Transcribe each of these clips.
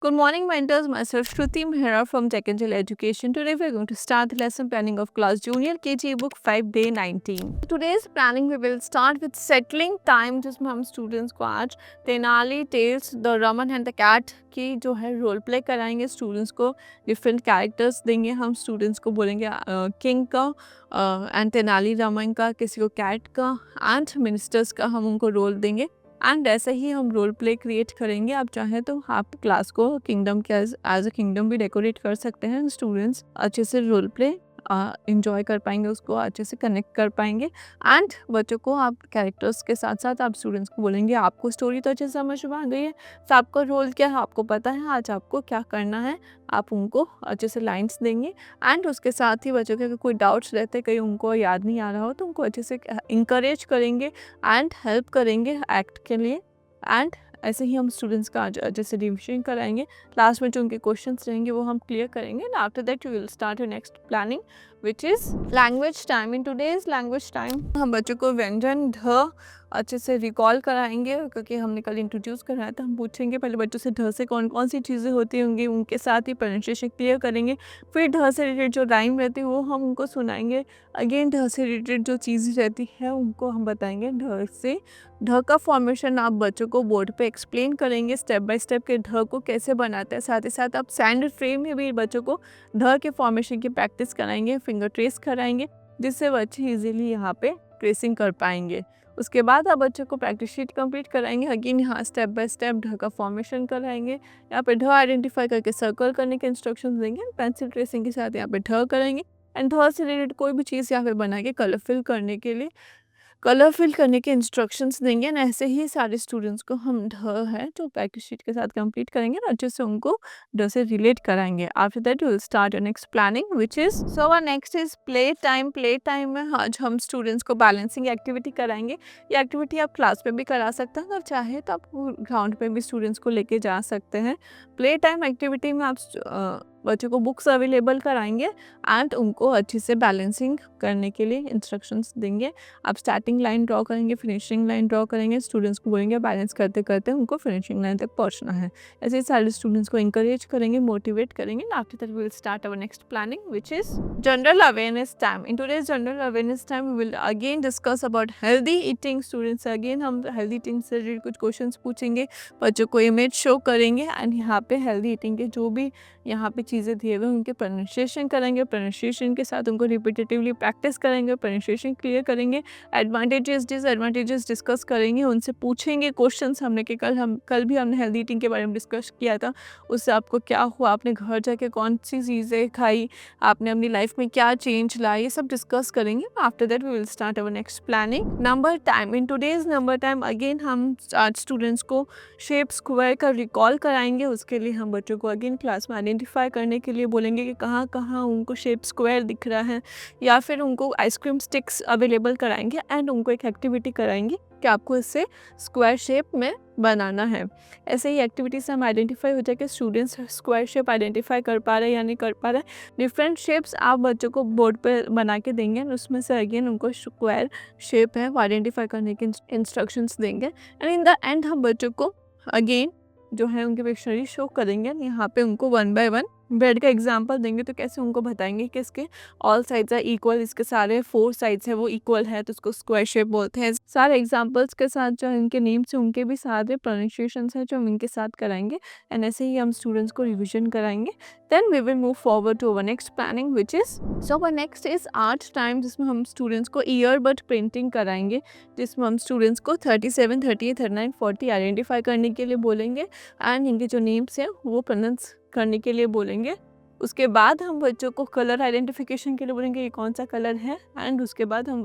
Good morning, mentors. Myself Shruti Mehra from Tech Angel Education. Today we are going to start the lesson planning of class Junior KG book 5 day 19. Today's planning we will start with settling time, जिसमें हम students को आज Tenali tales the Raman and the cat की जो है role play कराएंगे. Students को different characters देंगे. हम स्टूडेंट्स को बोलेंगे किंग का एंड तेनाली रामन का, किसी को कैट का एंड मिनिस्टर्स का हम उनको रोल देंगे. एंड ऐसे ही हम रोल प्ले क्रिएट करेंगे. आप चाहें तो आप क्लास को किंगडम के एज अ किंगडम भी डेकोरेट कर सकते हैं. स्टूडेंट्स अच्छे से रोल प्ले इंजॉय कर पाएंगे, उसको अच्छे से कनेक्ट कर पाएंगे. एंड बच्चों को आप कैरेक्टर्स के साथ साथ आप स्टूडेंट्स को बोलेंगे आपको स्टोरी तो अच्छे से समझ में आ गई है, तो आपका रोल क्या है आपको पता है, आज आपको क्या करना है. आप उनको अच्छे से लाइन्स देंगे. एंड उसके साथ ही बच्चों के अगर कोई डाउट्स रहते कहीं उनको याद नहीं आ रहा हो तो उनको अच्छे से इंकरेज करेंगे एंड हेल्प करेंगे एक्ट के लिए. एंड ऐसे ही हम स्टूडेंट्स का अच्छे से रिविजन कराएंगे. लास्ट में जो उनके क्वेश्चंस रहेंगे वो हम क्लियर करेंगे. And after that you will start your next planning which is language time. In today's language time हम बच्चों को व्यंजन ढ अच्छे से रिकॉल कराएंगे, क्योंकि हमने कल इंट्रोड्यूस कराया था. हम पूछेंगे पहले बच्चों से ढ से कौन कौन सी चीज़ें होती होंगी, उनके साथ ही प्रोनाउंसिएशन क्लियर करेंगे. फिर ढ से रिलेटेड जो राइम रहती है वो हम उनको सुनाएंगे. अगेन ढ से रिलेटेड जो चीज़ रहती है उनको हम बताएंगे. ढ का फॉर्मेशन आप बच्चों को बोर्ड पे एक्सप्लेन करेंगे स्टेप बाय स्टेप के ढ को कैसे बनाते हैं. साथ ही साथ आप सैंड फ्रेम में भी बच्चों को ढ के फॉर्मेशन की प्रैक्टिस कराएंगे, फिंगर ट्रेस कराएंगे, जिससे बच्चे इजीली यहाँ पे ट्रेसिंग कर पाएंगे. उसके बाद आप बच्चों को प्रैक्टिस शीट कंप्लीट कराएंगे. अगेन यहाँ स्टेप बाय स्टेप ढ का फॉर्मेशन कराएंगे. यहाँ पे ढ आइडेंटिफाई करके सर्कल करने के इंस्ट्रक्शंस देंगे. पेंसिल ट्रेसिंग के साथ यहाँ पे ढ करेंगे. एंड ढ से रिलेटेड कोई भी चीज़ यहाँ पे बना के कलर फिल करने के इंस्ट्रक्शंस देंगे. एंड ऐसे ही सारे स्टूडेंट्स को हम ढ है जो प्रैक्टिस शीट के साथ कंप्लीट करेंगे और अच्छे से उनको ढ से रिलेट कराएंगे. After that you will start your next planning which is next is play time. Play time में आज हम स्टूडेंट्स को बैलेंसिंग एक्टिविटी कराएंगे. ये एक्टिविटी आप क्लास में भी करा सकते हैं, अगर चाहे तो आप ग्राउंड पे भी स्टूडेंट्स को लेके जा सकते हैं. प्ले टाइम एक्टिविटी में आप बच्चों को बुक्स अवेलेबल कराएंगे एंड उनको अच्छे से बैलेंसिंग करने के लिए इंस्ट्रक्शंस देंगे. आप स्टार्टिंग लाइन ड्रॉ करेंगे, फिनिशिंग लाइन ड्रॉ करेंगे. स्टूडेंट्स को बोलेंगे बैलेंस करते करते उनको फिनिशिंग लाइन तक पहुंचना है. ऐसे ही सारे स्टूडेंट्स को इंकरेज करेंगे, मोटिवेट करेंगे. After that we will start our next planning which is general awareness time. In today's general awareness time we will again discuss about healthy eating. Students again हम healthy eating से related कुछ questions पूछेंगे, बच्चों को image show करेंगे and यहाँ पे healthy eating के जो भी यहाँ पे चीज़ें दिए हुए उनके प्रोनाउंसिएशन करेंगे. प्रोनाउंसिएशन के साथ उनको रिपीटेटिवली प्रैक्टिस करेंगे, प्रोनाउंसिएशन क्लियर करेंगे. एडवांटेजेस डिसएडवांटेजेस डिस्कस करेंगे, उनसे पूछेंगे क्वेश्चंस. हमने कि कल भी हमने हेल्दी ईटिंग के बारे में डिस्कस किया था. उससे आपको क्या हुआ, आपने घर जाके कौन सी चीज़ें खाई, आपने अपनी लाइफ में क्या चेंज लाया, ये सब डिस्कस करेंगे. After that we will start our next planning. Number time. In today's number time again हम आज स्टूडेंट्स को शेप स्क्वायर का रिकॉल कराएंगे. उसके लिए हम बच्चों को अगेन क्लास में आइडेंटिफाई करने के लिए बोलेंगे कि कहाँ कहाँ उनको शेप स्क्वायर दिख रहा है, या फिर उनको आइसक्रीम स्टिक्स अवेलेबल कराएंगे एंड उनको एक एक्टिविटी कराएंगे कि आपको इससे स्क्वायर शेप में बनाना है. ऐसे ही एक्टिविटी से हम आइडेंटिफाई हो जाए कि स्टूडेंट्स स्क्वायर शेप आइडेंटिफाई कर पा रहे हैं या नहीं कर पा रहे हैं. डिफरेंट शेप्स आप बच्चों को बोर्ड पे बना के देंगे और उसमें से अगेन उनको स्क्वायर शेप है वो आइडेंटिफाई करने के इंस्ट्रक्शंस देंगे. एंड इन द एंड हम बच्चों को अगेन जो है उनके पिक्चर शो करेंगे. यहाँ पे उनको 1 बाय 1 ब्रेड का एग्जांपल देंगे, तो कैसे उनको बताएंगे कि इसके ऑल साइड्स आर इक्वल, इसके सारे 4 साइड्स है वो इक्वल है, तो उसको स्क्वायर शेप बोलते हैं. सारे एग्जांपल्स के साथ जो इनके नेम्स हैं उनके भी सारे प्रोनाउंसिएशंस हैं जो हम इनके साथ कराएंगे. एंड ऐसे ही हम स्टूडेंट्स को रिविजन कराएंगे. Then we will move forward to our next planning which is our next is art time, जिसमें हम स्टूडेंट्स को ईयरबड प्रिंटिंग कराएंगे, जिसमें हम स्टूडेंट्स को 37, 38, 39, 40 आइडेंटिफाई करने के लिए बोलेंगे एंड इनके जो नेम्स हैं वो प्रोनाउंस करने के लिए बोलेंगे. उसके बाद हम बच्चों को कलर आइडेंटिफिकेशन के लिए बोलेंगे ये कौन सा कलर है. एंड उसके बाद हम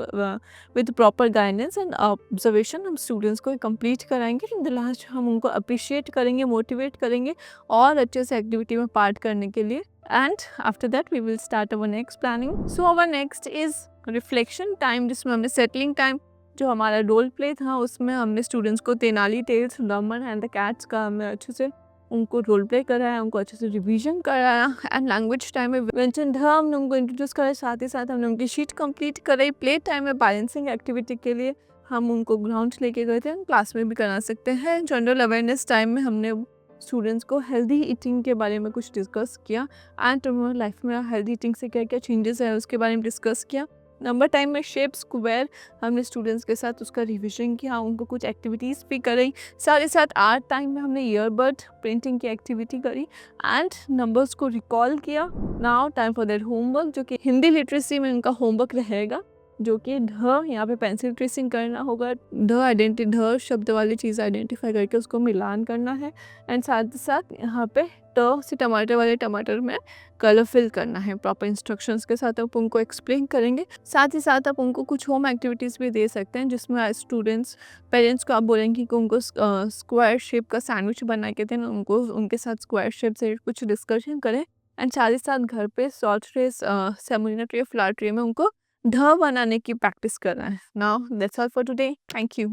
with proper guidance and observation हम स्टूडेंट्स को कंप्लीट कराएंगे. इन द लास्ट हम उनको अप्रिशिएट करेंगे, मोटिवेट करेंगे और अच्छे से एक्टिविटी में पार्ट करने के लिए. And after that we will start our next planning. So our next is reflection time, जिसमें हमने सेटलिंग टाइम जो हमारा रोल प्ले था उसमें हमने स्टूडेंट्स को Tenali tales, Raman and the cats का हमने अच्छे से उनको रोल प्ले कराया, उनको अच्छे से रिवीजन कराया. एंड लैंग्वेज टाइम में व्यंजन ढ हमने उनको इंट्रोड्यूस कराया, साथ ही साथ हमने उनकी शीट कंप्लीट कराई. प्ले टाइम में बैलेंसिंग एक्टिविटी के लिए हम उनको ग्राउंड लेके गए थे, क्लास में भी करा सकते हैं. जनरल अवेयरनेस टाइम में हमने स्टूडेंट्स को हेल्दी ईटिंग के बारे में कुछ डिस्कस किया एंड तुम्हारी लाइफ में हेल्दी ईटिंग से क्या क्या चेंजेस है उसके बारे में डिस्कस किया। नंबर टाइम में शेप स्क्वायर हमने स्टूडेंट्स के साथ उसका रिविजन किया, उनको कुछ एक्टिविटीज़ भी कराई। साथ ही साथ आर्ट टाइम में हमने ईयरबड प्रिंटिंग की एक्टिविटी करी एंड नंबर्स को रिकॉल किया। Now time for that homework, जो कि हिंदी लिटरेसी में उनका होमवर्क रहेगा, जो कि ढ यहाँ पे पेंसिल ट्रेसिंग करना होगा। ढ शब्द वाली चीज़ आइडेंटिफाई करके उसको मिलान करना है एंड साथ ही साथ यहाँ पे ट से टमाटर वाले टमाटर में कलर फिल करना है। प्रॉपर इंस्ट्रक्शंस के साथ आप उनको एक्सप्लेन करेंगे। साथ ही साथ आप उनको कुछ होम एक्टिविटीज़ भी दे सकते हैं, जिसमें स्टूडेंट्स पेरेंट्स को आप बोलेंगे कि उनको स्क्वायर शेप का सैंडविच बना के दें, उनको उनके साथ स्क्वायर शेप से कुछ डिस्कशन करें एंड साथ ही साथ घर पे salt tray, semolina tray, flower tray में उनको ढ बनाने की प्रैक्टिस करना है। Now that's all for today. Thank you.